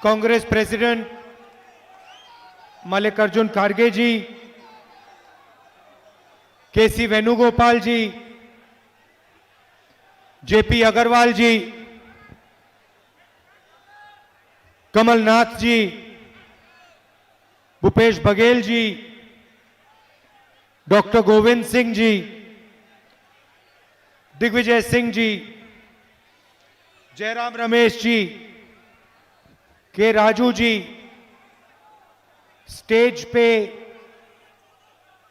Congress president Mallikarjun खड़गे जी, केसी वेणुगोपाल जी, JP Agarwal जी, कमलनाथ जी, Bhupesh Baghel ji, doctor Govind Singh ji, Digvijay Singh ji, Jairam Ramesh ji, के Raju ji, stage पे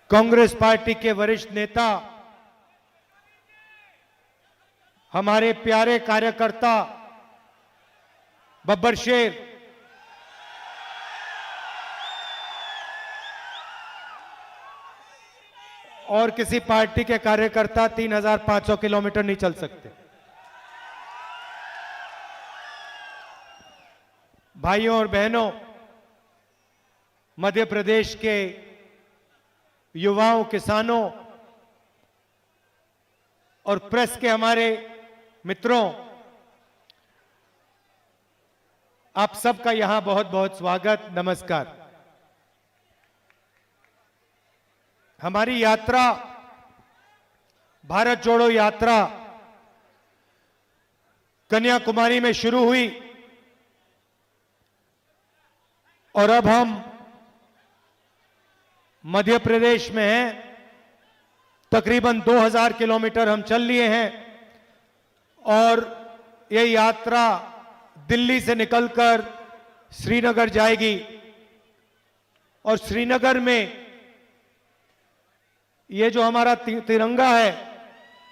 कांग्रेस पार्टी के वरिष्ठ नेता, हमारे प्यारे कार्यकर्ता बब्बर शेर, और किसी पार्टी के कार्यकर्ता 3500 किलोमीटर नहीं चल सकते। भाइयों और बहनों, मध्य प्रदेश के युवाओं, किसानों और प्रेस के हमारे मित्रों, आप सबका यहां बहुत बहुत स्वागत, नमस्कार। हमारी यात्रा, भारत जोड़ो यात्रा, कन्याकुमारी में शुरू हुई और अब हम मध्य प्रदेश में हैं। तकरीबन 2000 किलोमीटर हम चल लिए हैं और ये यात्रा दिल्ली से निकलकर श्रीनगर जाएगी और श्रीनगर में ये जो हमारा तिरंगा है,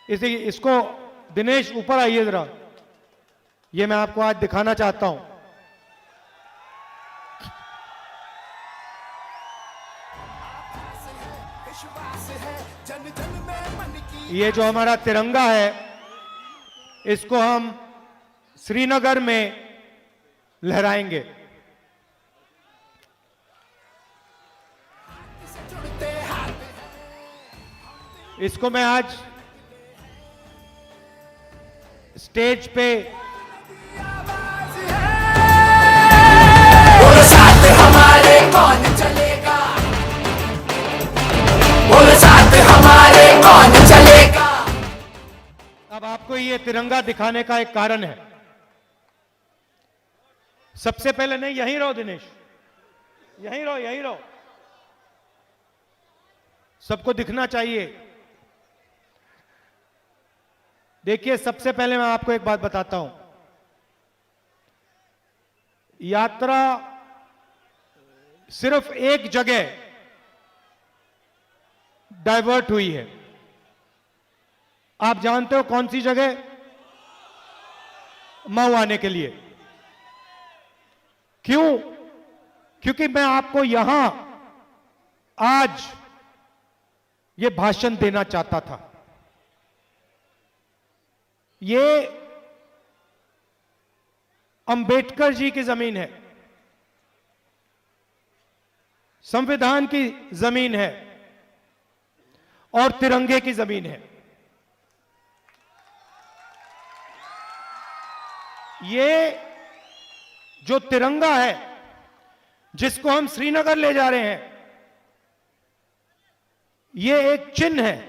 इसको दिनेश ऊपर आइए जरा, ये मैं आपको आज दिखाना चाहता हूं। ये जो हमारा तिरंगा है, इसको हम श्रीनगर में लहराएंगे। इसको मैं आज स्टेज पे बोलो साथ हमारे कौन चलेगा, बोलो साथ हमारे कौन चलेगा। अब आपको ये तिरंगा दिखाने का एक कारण है। सबसे पहले, नहीं यहीं रहो दिनेश, यहीं रहो, यहीं रहो, सबको दिखना चाहिए। देखिए, सबसे पहले मैं आपको एक बात बताता हूं। यात्रा सिर्फ एक जगह डाइवर्ट हुई है। आप जानते हो कौन सी जगह? मऊ आने के लिए। क्यों? क्योंकि मैं आपको यहां आज ये भाषण देना चाहता था। ये अंबेडकर जी की जमीन है, संविधान की जमीन है और तिरंगे की जमीन है। ये जो तिरंगा है, जिसको हम श्रीनगर ले जा रहे हैं, ये एक चिन्ह है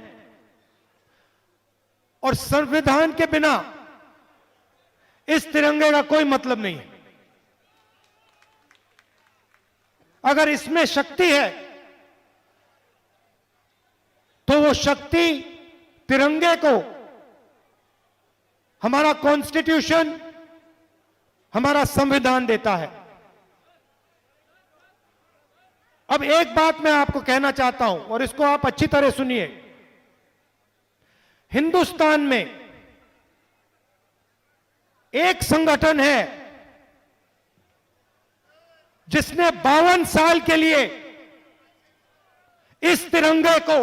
और संविधान के बिना इस तिरंगे का कोई मतलब नहीं है। अगर इसमें शक्ति है तो वो शक्ति तिरंगे को हमारा कॉन्स्टिट्यूशन, हमारा संविधान देता है। अब एक बात मैं आपको कहना चाहता हूं और इसको आप अच्छी तरह सुनिए। हिंदुस्तान में एक संगठन है जिसने 52 साल के लिए इस तिरंगे को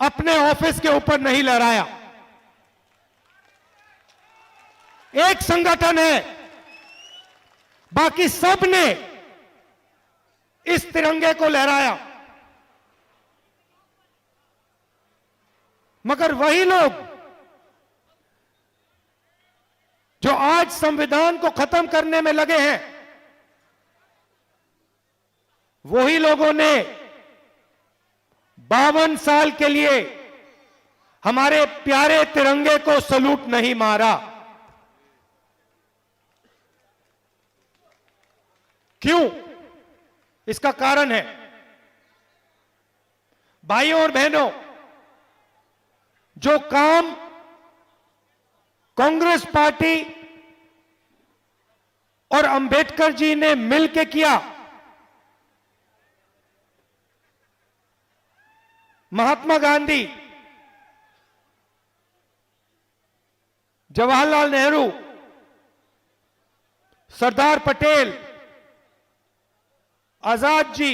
अपने ऑफिस के ऊपर नहीं लहराया। एक संगठन है, बाकी सब ने इस तिरंगे को लहराया। मगर वही लोग जो आज संविधान को खत्म करने में लगे हैं, वही लोगों ने 52 साल के लिए हमारे प्यारे तिरंगे को सलूट नहीं मारा। क्यों? इसका कारण है, भाइयों और बहनों, जो काम कांग्रेस पार्टी और अंबेडकर जी ने मिलकर किया, महात्मा गांधी, जवाहरलाल नेहरू, सरदार पटेल, आजाद जी,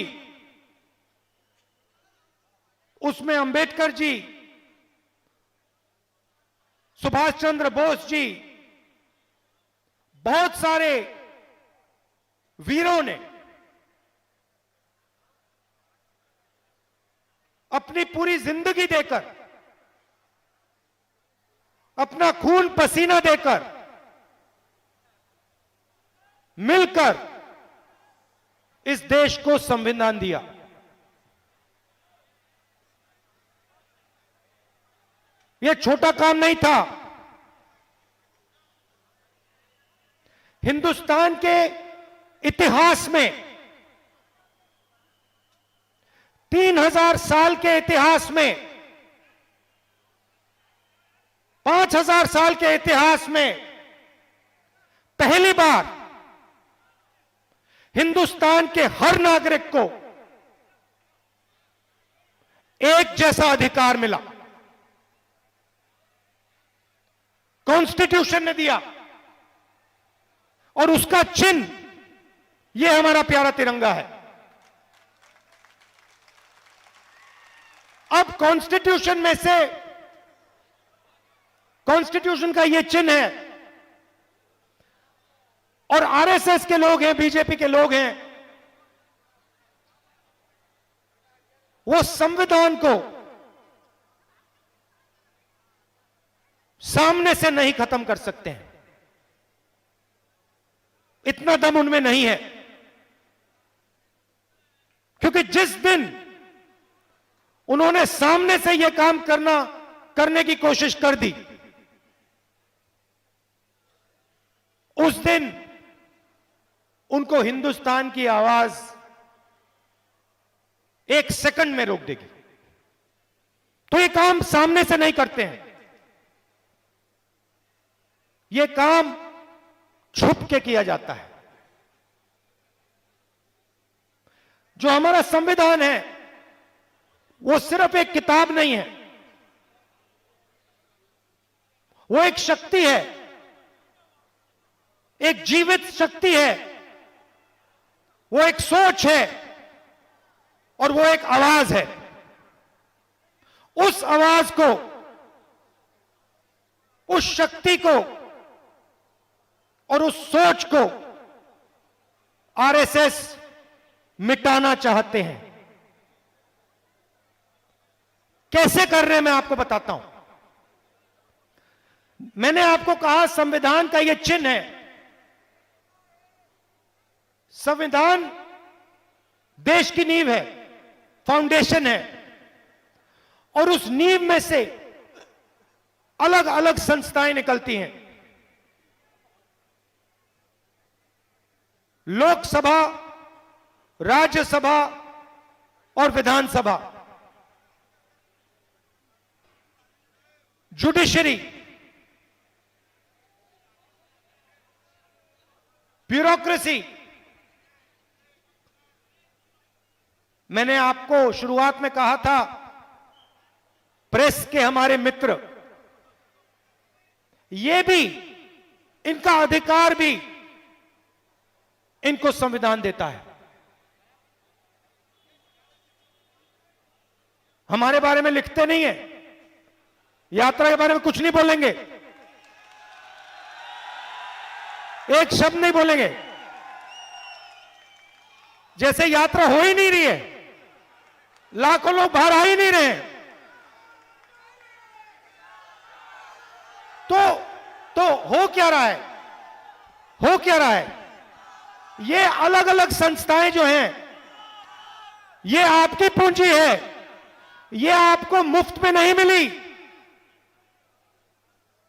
उसमें अंबेडकर जी, सुभाष चंद्र बोस जी, बहुत सारे वीरों ने अपनी पूरी जिंदगी देकर, अपना खून पसीना देकर, मिलकर इस देश को संविधान दिया। यह छोटा काम नहीं था। हिंदुस्तान के इतिहास में, 3000 साल के इतिहास में, 5000 साल के इतिहास में पहली बार हिंदुस्तान के हर नागरिक को एक जैसा अधिकार मिला। कॉन्स्टिट्यूशन ने दिया, और उसका चिन्ह यह हमारा प्यारा तिरंगा है। अब कॉन्स्टिट्यूशन में से, कॉन्स्टिट्यूशन का यह चिन्ह है, और आरएसएस के लोग हैं, बीजेपी के लोग हैं, वो संविधान को सामने से नहीं खत्म कर सकते हैं। इतना दम उनमें नहीं है, क्योंकि जिस दिन उन्होंने सामने से यह काम करने की कोशिश कर दी, उस दिन उनको हिंदुस्तान की आवाज 1 सेकंड में रोक देगी। तो ये काम सामने से नहीं करते हैं, यह काम छुप के किया जाता है। जो हमारा संविधान है, वो सिर्फ एक किताब नहीं है, वो एक शक्ति है, एक जीवित शक्ति है, वो एक सोच है, और वो एक आवाज है। उस आवाज को, उस शक्ति को और उस सोच को आरएसएस मिटाना चाहते हैं। कैसे कर रहे हैं मैं आपको बताता हूं। मैंने आपको कहा संविधान का यह चिन्ह है। संविधान देश की नींव है, फाउंडेशन है, और उस नींव में से अलग अलग संस्थाएं निकलती हैं। लोकसभा, राज्यसभा और विधानसभा, जुडिशरी, ब्यूरोक्रेसी। मैंने आपको शुरुआत में कहा था, प्रेस के हमारे मित्र, ये भी, इनका अधिकार भी इनको संविधान देता है। हमारे बारे में लिखते नहीं है, यात्रा के बारे में कुछ नहीं बोलेंगे, एक शब्द नहीं बोलेंगे, जैसे यात्रा हो ही नहीं रही है, लाखों लोग बाहर आ ही नहीं रहे हैं। हो क्या रहा है? हो क्या रहा है? ये अलग अलग संस्थाएं जो हैं, ये आपकी पूंजी है, ये आपको मुफ्त में नहीं मिली,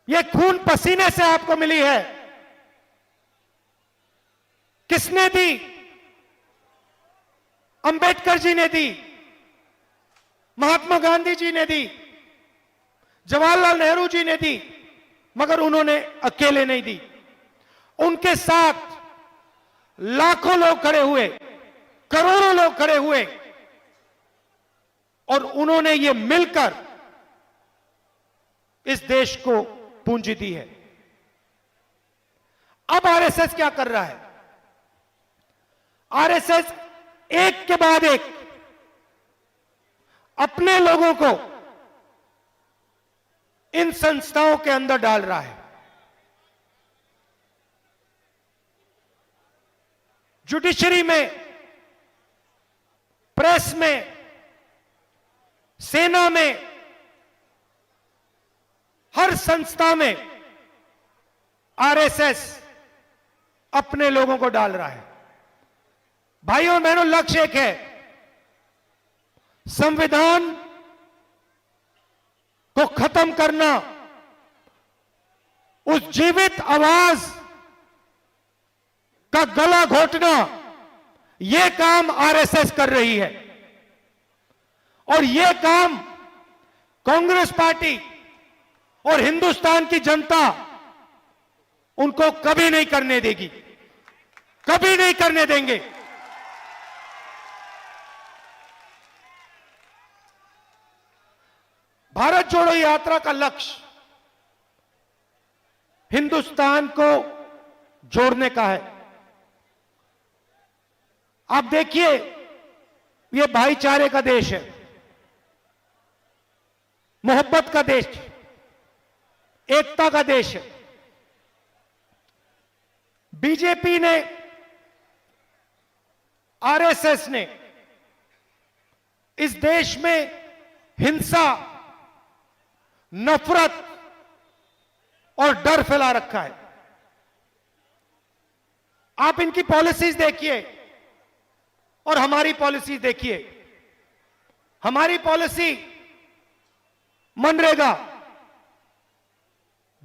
ये खून पसीने से आपको मिली है। किसने दी? अंबेडकर जी ने दी, महात्मा गांधी जी ने दी, जवाहरलाल नेहरू जी ने दी, मगर उन्होंने अकेले नहीं दी। उनके साथ लाखों लोग खड़े हुए, करोड़ों लोग खड़े हुए, और उन्होंने ये मिलकर इस देश को पूंजी दी है। अब आरएसएस क्या कर रहा है? आरएसएस एक के बाद एक अपने लोगों को इन संस्थाओं के अंदर डाल रहा है। जुडिशरी में, प्रेस में, सेना में, हर संस्था में आरएसएस अपने लोगों को डाल रहा है। भाइयों और बहनों, लक्ष्य एक है, संविधान को खत्म करना, उस जीवित आवाज का गला घोटना, यह काम आरएसएस कर रही है। और यह काम कांग्रेस पार्टी और हिंदुस्तान की जनता उनको कभी नहीं करने देगी, कभी नहीं करने देंगे। भारत जोड़ो यात्रा का लक्ष्य हिंदुस्तान को जोड़ने का है। आप देखिए, यह भाईचारे का देश है, मोहब्बत का देश, एकता का देश है। बीजेपी ने, आरएसएस ने इस देश में हिंसा, नफरत और डर फैला रखा है। आप इनकी पॉलिसीज देखिए और हमारी पॉलिसी देखिए। हमारी पॉलिसी मनरेगा,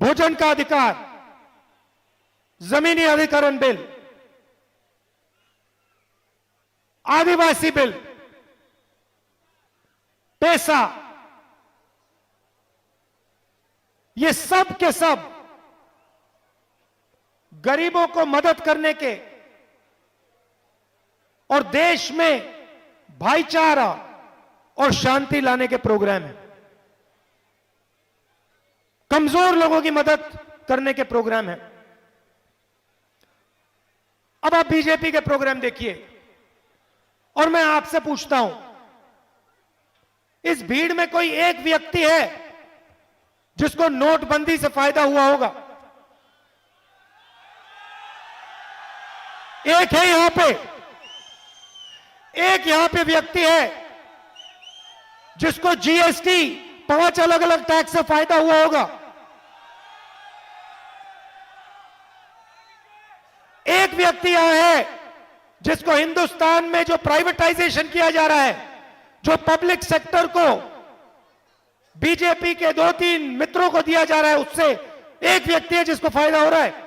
भोजन का अधिकार, जमीनी अधिकरण बिल, आदिवासी बिल, पैसा, ये सब के सब गरीबों को मदद करने के और देश में भाईचारा और शांति लाने के प्रोग्राम हैं। कमजोर लोगों की मदद करने के प्रोग्राम हैं। अब आप बीजेपी के प्रोग्राम देखिए और मैं आपसे पूछता हूं, इस भीड़ में कोई एक व्यक्ति है जिसको नोटबंदी से फायदा हुआ होगा? एक है यहां पे, एक यहां पे व्यक्ति है जिसको जीएसटी 5 अलग अलग टैक्स से फायदा हुआ होगा? एक व्यक्ति यहां है जिसको हिंदुस्तान में जो प्राइवेटाइजेशन किया जा रहा है, जो पब्लिक सेक्टर को बीजेपी के 2-3 मित्रों को दिया जा रहा है, उससे एक व्यक्ति है जिसको फायदा हो रहा है?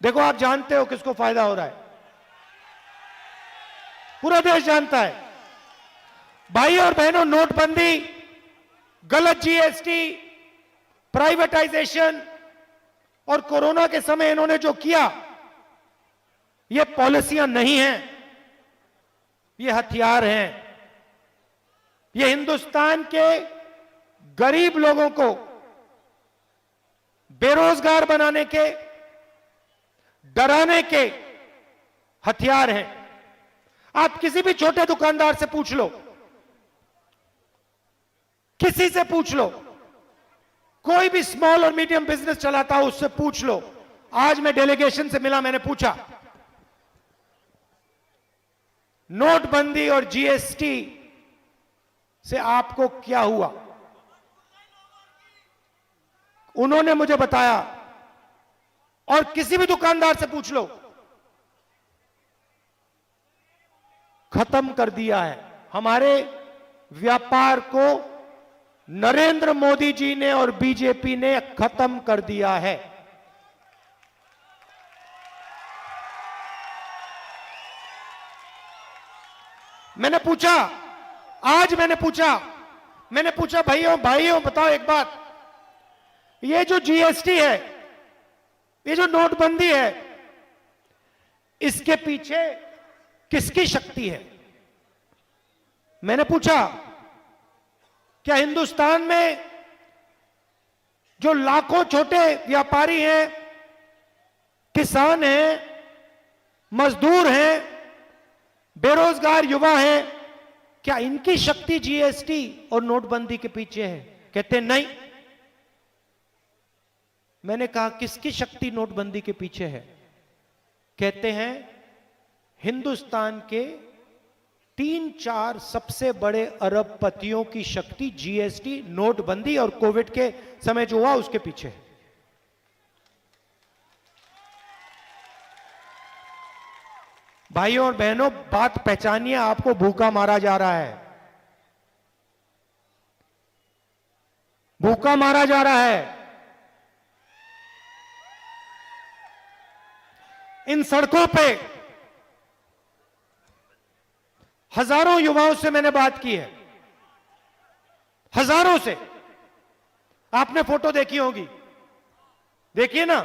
देखो, आप जानते हो किसको फायदा हो रहा है, पूरा देश जानता है। भाई और बहनों, नोटबंदी, गलत जीएसटी, प्राइवेटाइजेशन और कोरोना के समय इन्होंने जो किया, ये पॉलिसियां नहीं हैं, ये हथियार हैं। ये हिंदुस्तान के गरीब लोगों को बेरोजगार बनाने के, डराने के हथियार हैं। आप किसी भी छोटे दुकानदार से पूछ लो, किसी से पूछ लो, कोई भी स्मॉल और मीडियम बिजनेस चलाता हो उससे पूछ लो। आज मैं डेलीगेशन से मिला, मैंने पूछा नोटबंदी और जीएसटी से आपको क्या हुआ? उन्होंने मुझे बताया, और किसी भी दुकानदार से पूछ लो, खत्म कर दिया है। हमारे व्यापार को नरेंद्र मोदी जी ने और बीजेपी ने खत्म कर दिया है। मैंने पूछा, आज मैंने पूछा भाइयों बताओ एक बात, ये जो जीएसटी है, ये जो नोटबंदी है, इसके पीछे किसकी शक्ति है? मैंने पूछा, क्या हिंदुस्तान में जो लाखों छोटे व्यापारी हैं, किसान हैं, मजदूर हैं, बेरोजगार युवा हैं, क्या इनकी शक्ति जीएसटी और नोटबंदी के पीछे है? कहते नहीं। मैंने कहा, किसकी शक्ति नोटबंदी के पीछे है? कहते हैं हिंदुस्तान के 3-4 सबसे बड़े अरबपतियों की शक्ति जीएसटी, नोटबंदी और कोविड के समय जो हुआ उसके पीछे है। भाइयों और बहनों, बात पहचानिए, आपको भूखा मारा जा रहा है, भूखा मारा जा रहा है। इन सड़कों पे हजारों युवाओं से मैंने बात की है, हजारों से। आपने फोटो देखी होगी, देखिए ना।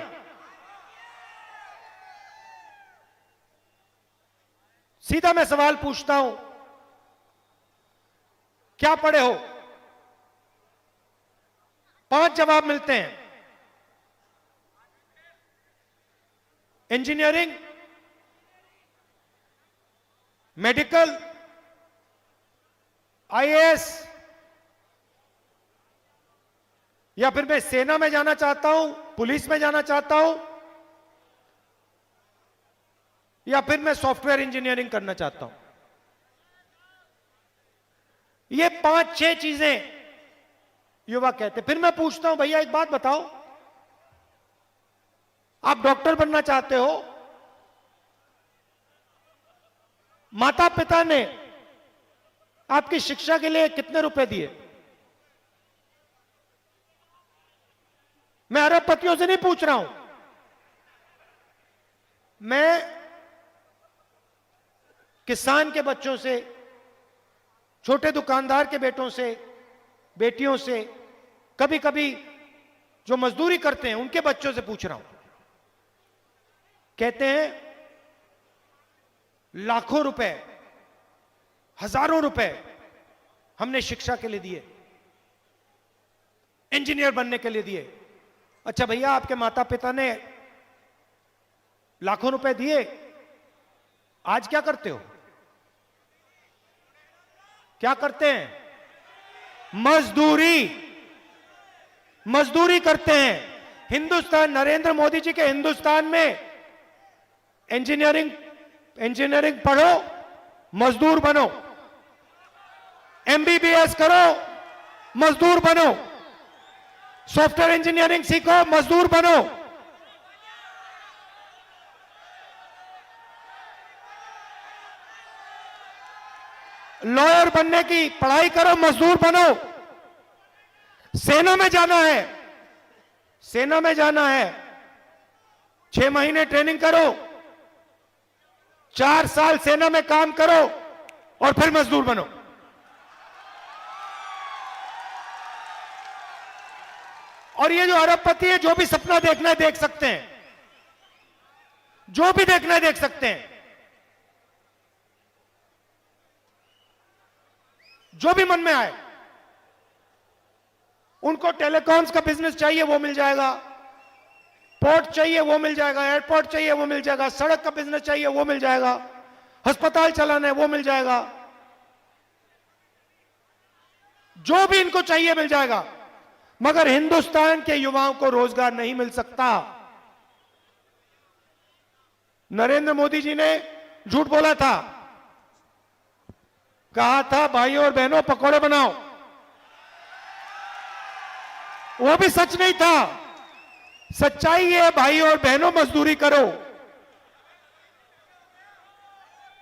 सीधा मैं सवाल पूछता हूं, क्या पढ़े हो? 5 जवाब मिलते हैं। इंजीनियरिंग, मेडिकल, आईएएस, या फिर मैं सेना में जाना चाहता हूं, पुलिस में जाना चाहता हूं, या फिर मैं सॉफ्टवेयर इंजीनियरिंग करना चाहता हूं। ये 5-6 चीजें युवा कहते। फिर मैं पूछता हूं, भैया एक बात बताओ, आप डॉक्टर बनना चाहते हो, माता पिता ने आपकी शिक्षा के लिए कितने रुपए दिए? मैं अरबपतियों से नहीं पूछ रहा हूं, मैं किसान के बच्चों से, छोटे दुकानदार के बेटों से, बेटियों से, कभी कभी जो मजदूरी करते हैं उनके बच्चों से पूछ रहा हूं। कहते हैं लाखों रुपए, हजारों रुपए हमने शिक्षा के लिए दिए, इंजीनियर बनने के लिए दिए। अच्छा भैया, आपके माता पिता ने लाखों रुपए दिए, आज क्या करते हो? क्या करते हैं? मजदूरी करते हैं। हिंदुस्तान, नरेंद्र मोदी जी के हिंदुस्तान में इंजीनियरिंग पढ़ो, मजदूर बनो, एमबीबीएस करो, मजदूर बनो, सॉफ्टवेयर इंजीनियरिंग सीखो, मजदूर बनो। लॉयर बनने की पढ़ाई करो, मजदूर बनो। सेना में जाना है, 6 महीने ट्रेनिंग करो, 4 साल सेना में काम करो और फिर मजदूर बनो। और ये जो अरबपति है, जो भी सपना देखना है देख सकते हैं, जो भी देखना है देख सकते हैं, जो भी मन में आए। उनको टेलीकॉम्स का बिजनेस चाहिए वो मिल जाएगा, पोर्ट चाहिए वो मिल जाएगा, एयरपोर्ट चाहिए वो मिल जाएगा, सड़क का बिजनेस चाहिए वो मिल जाएगा, अस्पताल चलाना है वो मिल जाएगा, जो भी इनको चाहिए मिल जाएगा। मगर हिंदुस्तान के युवाओं को रोजगार नहीं मिल सकता। नरेंद्र मोदी जी ने झूठ बोला था, कहा था भाइयों और बहनों पकौड़े बनाओ, वो भी सच नहीं था। सच्चाई ये है भाई और बहनों, मजदूरी करो।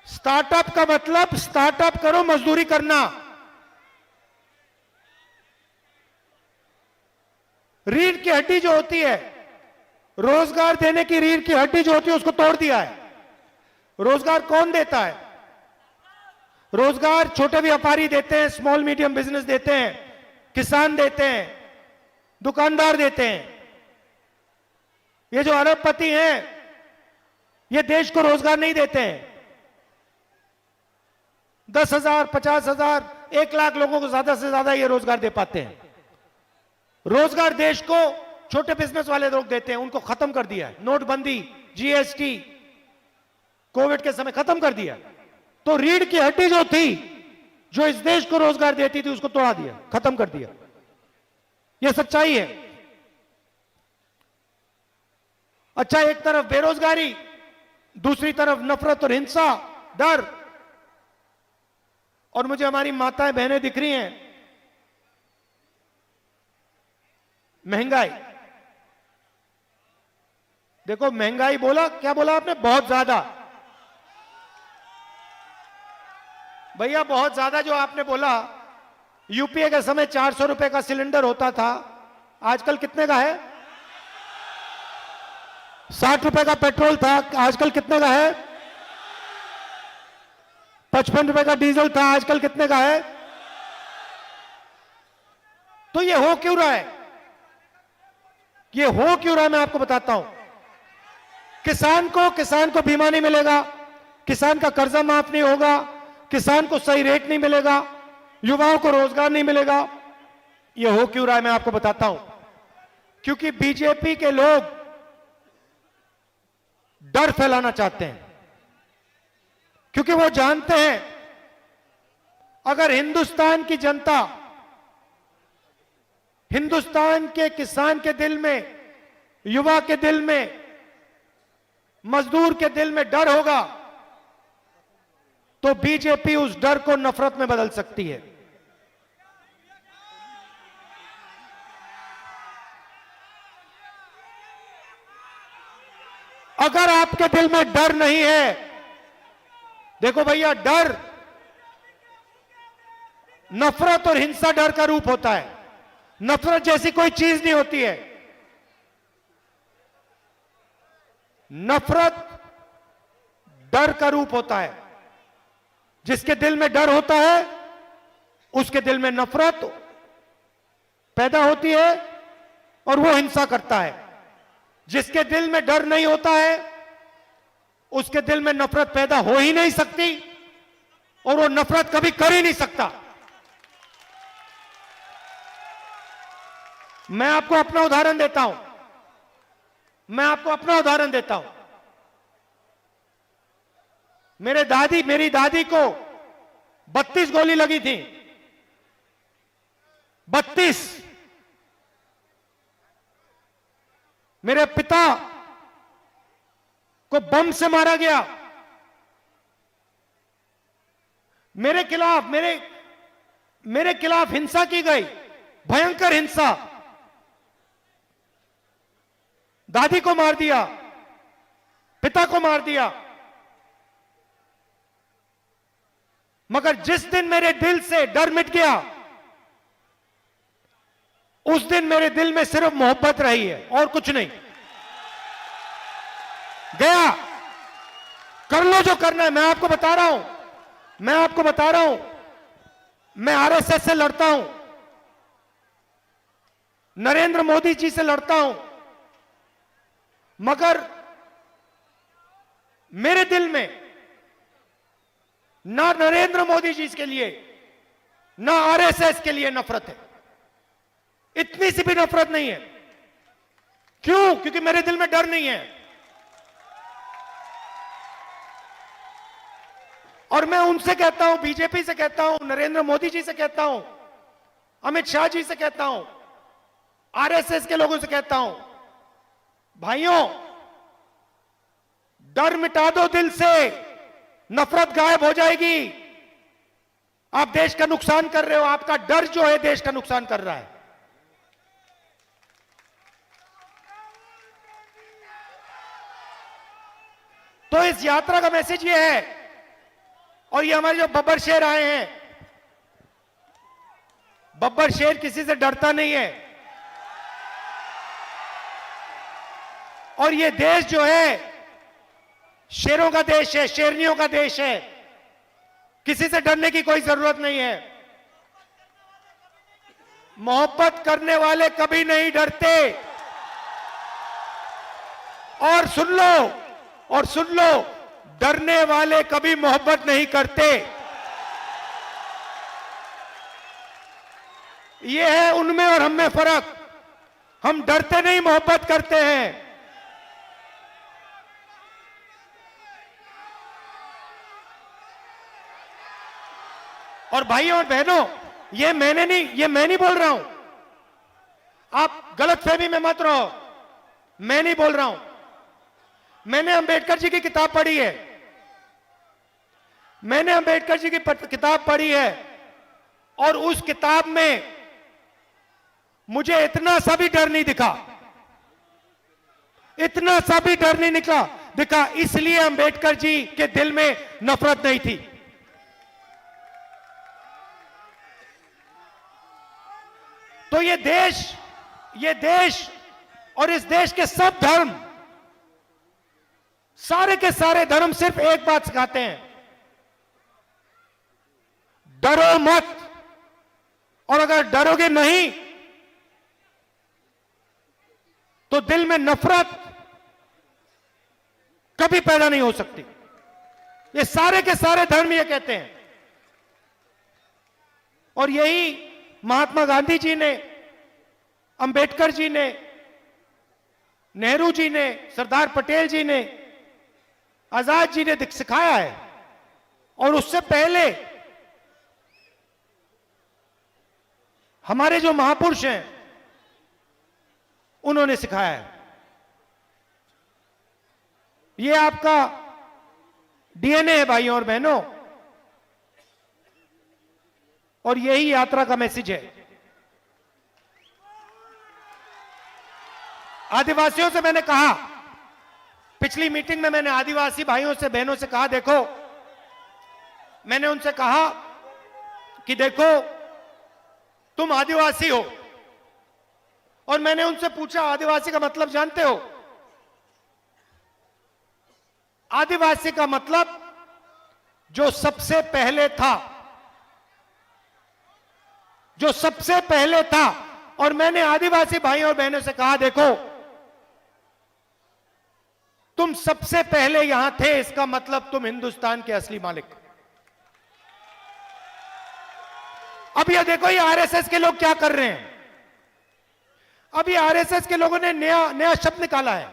स्टार्टअप का मतलब स्टार्टअप करो, मजदूरी करना। रीढ़ की हड्डी जो होती है, रोजगार देने की रीढ़ की हड्डी जो होती है, उसको तोड़ दिया है। रोजगार कौन देता है? रोजगार छोटे व्यापारी देते हैं, स्मॉल मीडियम बिजनेस देते हैं, किसान देते हैं, दुकानदार देते हैं। ये जो अरबपति हैं, ये देश को रोजगार नहीं देते हैं। 10,000, 50,000, 1,00,000 लोगों को ज्यादा से ज्यादा ये रोजगार दे पाते हैं। रोजगार देश को छोटे बिजनेस वाले लोग देते हैं, उनको खत्म कर दिया है। नोटबंदी, जीएसटी, कोविड के समय खत्म कर दिया। तो रीढ़ की हड्डी जो थी, जो इस देश को रोजगार देती थी, उसको तोड़ा दिया, खत्म कर दिया। यह सच्चाई है। अच्छा, एक तरफ बेरोजगारी, दूसरी तरफ नफरत और हिंसा, डर। और मुझे हमारी माताएं बहनें दिख रही हैं। महंगाई देखो, महंगाई बोला, क्या बोला आपने? बहुत ज्यादा। भैया बहुत ज्यादा जो आपने बोला, यूपीए के समय 400 रुपए का सिलेंडर होता था, आजकल कितने का है? 60 रुपए का पेट्रोल था, आजकल कितने का है? 55 रुपए का डीजल था, आजकल कितने का है? तो ये हो क्यों रहा है? ये हो क्यों रहा है, मैं आपको बताता हूं। किसान को बीमा नहीं मिलेगा, किसान का कर्जा माफ नहीं होगा, किसान को सही रेट नहीं मिलेगा, युवाओं को रोजगार नहीं मिलेगा। ये हो क्यों रहा है, मैं आपको बताता हूं। क्योंकि बीजेपी के लोग डर फैलाना चाहते हैं। क्योंकि वो जानते हैं, अगर हिंदुस्तान की जनता, हिंदुस्तान के किसान के दिल में, युवा के दिल में, मजदूर के दिल में डर होगा, तो बीजेपी उस डर को नफरत में बदल सकती है। अगर आपके दिल में डर नहीं है, देखो भैया, डर नफरत और हिंसा डर का रूप होता है। नफरत जैसी कोई चीज नहीं होती है। नफरत डर का रूप होता है। जिसके दिल में डर होता है, उसके दिल में नफरत पैदा होती है और वो हिंसा करता है। जिसके दिल में डर नहीं होता है, उसके दिल में नफरत पैदा हो ही नहीं सकती और वो नफरत कभी कर ही नहीं सकता। मैं आपको अपना उदाहरण देता हूं। मेरी दादी को 32 गोली लगी थी। 32। मेरे पिता को बम से मारा गया। मेरे खिलाफ हिंसा की गई, भयंकर हिंसा। दादी को मार दिया, पिता को मार दिया। मगर जिस दिन मेरे दिल से डर मिट गया, उस दिन मेरे दिल में सिर्फ मोहब्बत रही है और कुछ नहीं। गया, कर लो जो करना है। मैं आपको बता रहा हूं, मैं आरएसएस से लड़ता हूं, नरेंद्र मोदी जी से लड़ता हूं, मगर मेरे दिल में ना नरेंद्र मोदी जी के लिए, ना आरएसएस के लिए नफरत है। इतनी सी भी नफरत नहीं है। क्यों? क्योंकि मेरे दिल में डर नहीं है। और मैं उनसे कहता हूं, बीजेपी से कहता हूं, नरेंद्र मोदी जी से कहता हूं, अमित शाह जी से कहता हूं, आरएसएस के लोगों से कहता हूं, भाइयों, डर मिटा दो दिल से, नफरत गायब हो जाएगी। आप देश का नुकसान कर रहे हो। आपका डर जो है देश का नुकसान कर रहा है। तो इस यात्रा का मैसेज ये है, और ये हमारे जो बब्बर शेर आए हैं, बब्बर शेर किसी से डरता नहीं है। और ये देश जो है शेरों का देश है, शेरनियों का देश है, किसी से डरने की कोई जरूरत नहीं है। मोहब्बत करने वाले कभी नहीं डरते। और सुन लो, डरने वाले कभी मोहब्बत नहीं करते। यह है उनमें और हम में फर्क। हम डरते नहीं, मोहब्बत करते हैं। और भाइयों और बहनों, ये मैं नहीं बोल रहा हूं। आप गलतफहमी में मत रहो, मैं नहीं बोल रहा हूं। मैंने अंबेडकर जी की किताब पढ़ी है, किताब पढ़ी है, और उस किताब में मुझे इतना सा भी डर नहीं दिखा, दिखा। इसलिए अंबेडकर जी के दिल में नफरत नहीं थी। तो ये देश और इस देश के सब धर्म, सारे के सारे धर्म सिर्फ एक बात सिखाते हैं, डरो मत। और अगर डरोगे नहीं तो दिल में नफरत कभी पैदा नहीं हो सकती। ये सारे के सारे धर्म ये कहते हैं। और यही महात्मा गांधी जी ने, अंबेडकर जी ने, नेहरू जी ने, सरदार पटेल जी ने, आजाद जी ने सिखाया है। और उससे पहले हमारे जो महापुरुष हैं उन्होंने सिखाया है। ये आपका डीएनए है भाइयों और बहनों, और यही यात्रा का मैसेज है। आदिवासियों से मैंने कहा, पिछली मीटिंग में मैंने आदिवासी भाइयों से बहनों से कहा, देखो, मैंने उनसे कहा कि देखो तुम आदिवासी हो। और मैंने उनसे पूछा, आदिवासी का मतलब जानते हो? आदिवासी का मतलब जो सबसे पहले था, जो सबसे पहले था। और मैंने आदिवासी भाइयों और बहनों से कहा, देखो तुम सबसे पहले यहां थे, इसका मतलब तुम हिंदुस्तान के असली मालिक। अब ये देखो, ये आरएसएस के लोग क्या कर रहे हैं। अब ये आरएसएस के लोगों ने नया शब्द निकाला है।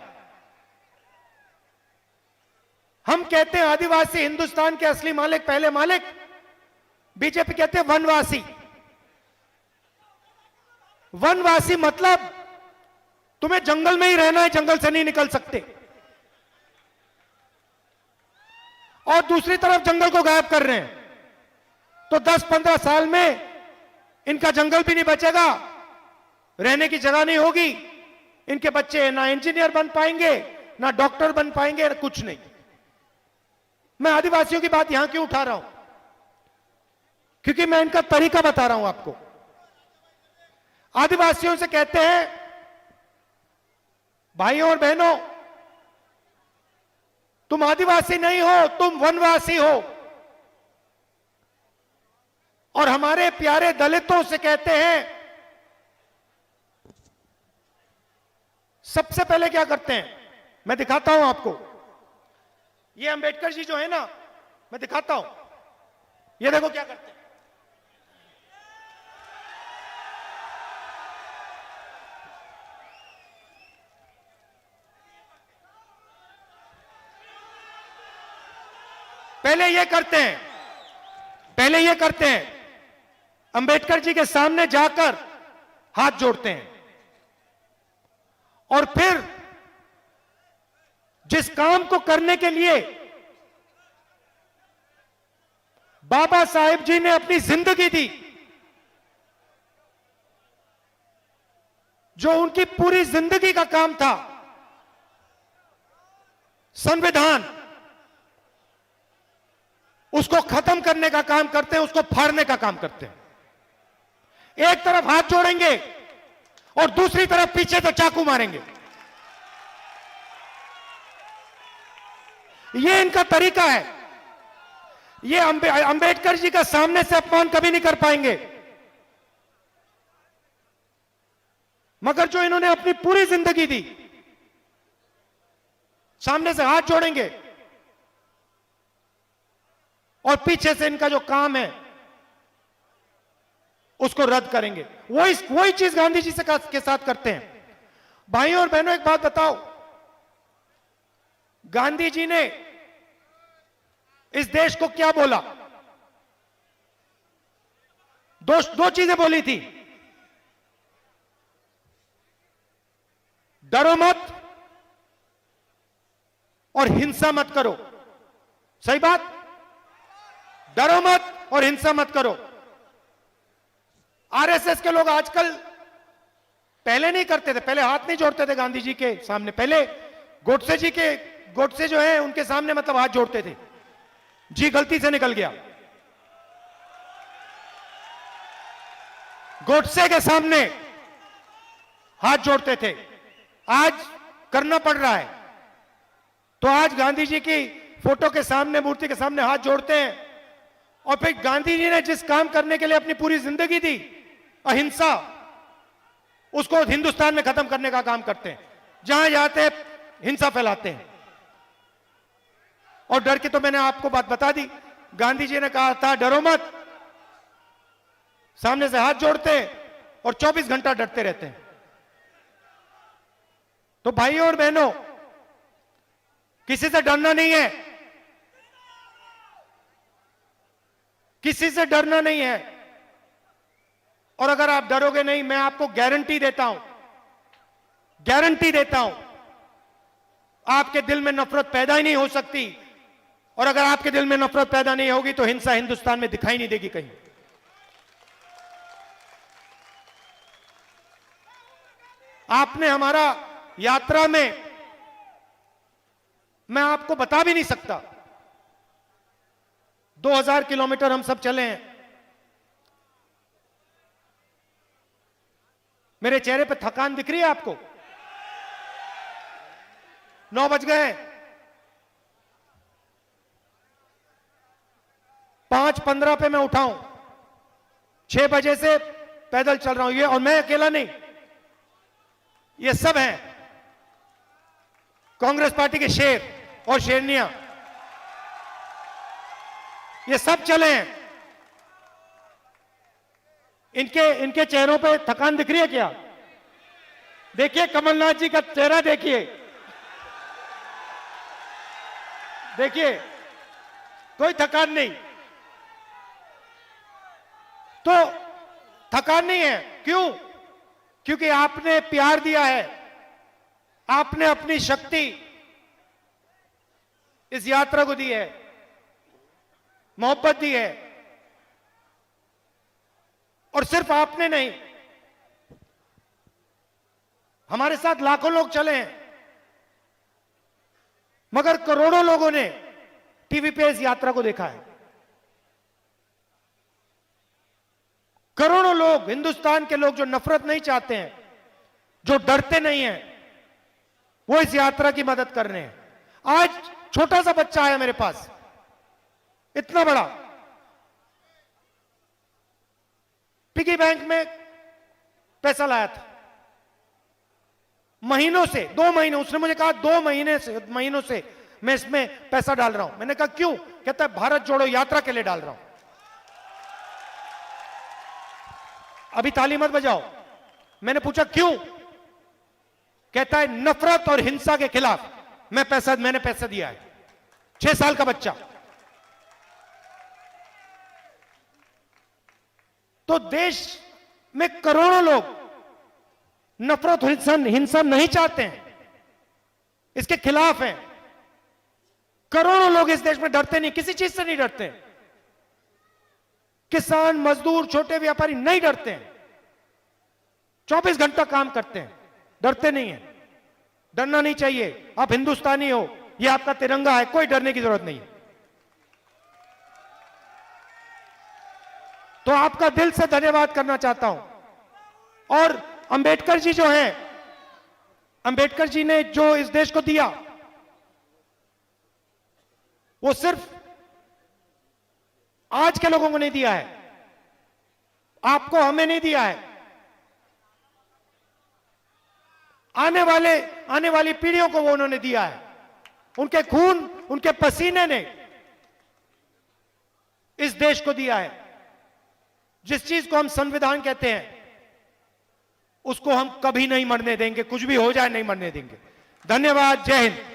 हम कहते हैं आदिवासी हिंदुस्तान के असली मालिक, पहले मालिक। बीजेपी कहते हैं वनवासी। वनवासी मतलब तुम्हें जंगल में ही रहना है, जंगल से नहीं निकल सकते। और दूसरी तरफ जंगल को गायब कर रहे हैं। तो 10-15 साल में इनका जंगल भी नहीं बचेगा, रहने की जगह नहीं होगी, इनके बच्चे ना इंजीनियर बन पाएंगे, ना डॉक्टर बन पाएंगे, ना कुछ नहीं। मैं आदिवासियों की बात यहां क्यों उठा रहा हूं? क्योंकि मैं इनका तरीका बता रहा हूं आपको। आदिवासियों से कहते हैं, भाइयों और बहनों, तुम आदिवासी नहीं हो, तुम वनवासी हो। और हमारे प्यारे दलितों से कहते हैं, सबसे पहले क्या करते हैं, मैं दिखाता हूं आपको। ये अंबेडकर जी जो है ना, मैं दिखाता हूं, ये देखो क्या करते हैं। पहले ये करते हैं, अंबेडकर जी के सामने जाकर हाथ जोड़ते हैं। और फिर जिस काम को करने के लिए बाबा साहेब जी ने अपनी जिंदगी दी, जो उनकी पूरी जिंदगी का काम था, संविधान, उसको खत्म करने का काम करते हैं, उसको फाड़ने का काम करते हैं। एक तरफ हाथ जोड़ेंगे और दूसरी तरफ पीछे से चाकू मारेंगे। ये इनका तरीका है। ये अंबेडकर जी का सामने से अपमान कभी नहीं कर पाएंगे, मगर जो इन्होंने अपनी पूरी जिंदगी दी, सामने से हाथ जोड़ेंगे और पीछे से इनका जो काम है उसको रद्द करेंगे। वही चीज गांधी जी से के साथ करते हैं। भाइयों और बहनों, एक बात बताओ, गांधी जी ने इस देश को क्या बोला? दो चीजें बोली थी, डरो मत और हिंसा मत करो। सही बात, डरो मत और हिंसा मत करो। आरएसएस के लोग आजकल, पहले नहीं करते थे, पहले हाथ नहीं जोड़ते थे गांधी जी के सामने, पहले गोडसे जो है उनके सामने मतलब हाथ जोड़ते थे। जी गलती से निकल गया, गोडसे के सामने हाथ जोड़ते थे, आज करना पड़ रहा है। तो आज गांधी जी की फोटो के सामने, मूर्ति के सामने हाथ जोड़ते हैं। और फिर गांधी जी ने जिस काम करने के लिए अपनी पूरी जिंदगी दी, अहिंसा, उसको हिंदुस्तान में खत्म करने का काम करते हैं। जहां जाते हैं हिंसा फैलाते हैं। और डर की तो मैंने आपको बात बता दी। गांधी जी ने कहा था डरो मत, सामने से हाथ जोड़ते हैं और 24 घंटा डरते रहते हैं। तो भाइयों और बहनों, किसी से डरना नहीं है, किसी से डरना नहीं है। और अगर आप डरोगे नहीं, मैं आपको गारंटी देता हूं, आपके दिल में नफरत पैदा ही नहीं हो सकती। और अगर आपके दिल में नफरत पैदा नहीं होगी तो हिंसा हिंदुस्तान में दिखाई नहीं देगी कहीं। आपने हमारा यात्रा में, मैं आपको बता भी नहीं सकता, 2000 किलोमीटर हम सब चले हैं। मेरे चेहरे पे थकान दिख रही है आपको? 9 बज गए, 5:15 पे मैं उठाऊं, 6 बजे से पैदल चल रहा हूं। ये, और मैं अकेला नहीं, ये सब हैं कांग्रेस पार्टी के शेर और शेरनियां, ये सब चले हैं। इनके चेहरों पे थकान दिख रही है क्या? देखिए कमलनाथ जी का चेहरा देखिए, कोई थकान नहीं। तो थकान नहीं है, क्यों? क्योंकि आपने प्यार दिया है, आपने अपनी शक्ति इस यात्रा को दी है, मोहब्बत दी है। और सिर्फ आपने नहीं, हमारे साथ लाखों लोग चले हैं, मगर करोड़ों लोगों ने टीवी पे इस यात्रा को देखा है। करोड़ों लोग, हिंदुस्तान के लोग जो नफरत नहीं चाहते हैं, जो डरते नहीं हैं, वो इस यात्रा की मदद कर रहे हैं। आज छोटा सा बच्चा आया मेरे पास, इतना बड़ा, पिगी बैंक में पैसा लाया था, महीनों से, 2 महीने, उसने मुझे कहा 2 महीनों से मैं इसमें पैसा डाल रहा हूं। मैंने कहा क्यों? कहता है भारत जोड़ो यात्रा के लिए डाल रहा हूं। अभी ताली मत बजाओ। मैंने पूछा क्यों? कहता है नफरत और हिंसा के खिलाफ मैंने पैसा दिया है। 6 साल का बच्चा। तो देश में करोड़ों लोग नफरत और हिंसा नहीं चाहते हैं, इसके खिलाफ हैं। करोड़ों लोग इस देश में डरते नहीं, किसी चीज से नहीं डरते। किसान, मजदूर, छोटे व्यापारी नहीं डरते हैं, 24 घंटा काम करते हैं, डरते नहीं है। डरना नहीं चाहिए। आप हिंदुस्तानी हो, यह आपका तिरंगा है, कोई डरने की जरूरत नहीं है। तो आपका दिल से धन्यवाद करना चाहता हूं। और अंबेडकर जी जो हैं, अंबेडकर जी ने जो इस देश को दिया, वो सिर्फ आज के लोगों को नहीं दिया है, आपको हमें नहीं दिया है, आने वाली पीढ़ियों को वो उन्होंने दिया है। उनके खून, उनके पसीने ने इस देश को दिया है। जिस चीज को हम संविधान कहते हैं, उसको हम कभी नहीं मरने देंगे, कुछ भी हो जाए नहीं मरने देंगे। धन्यवाद। जय हिंद।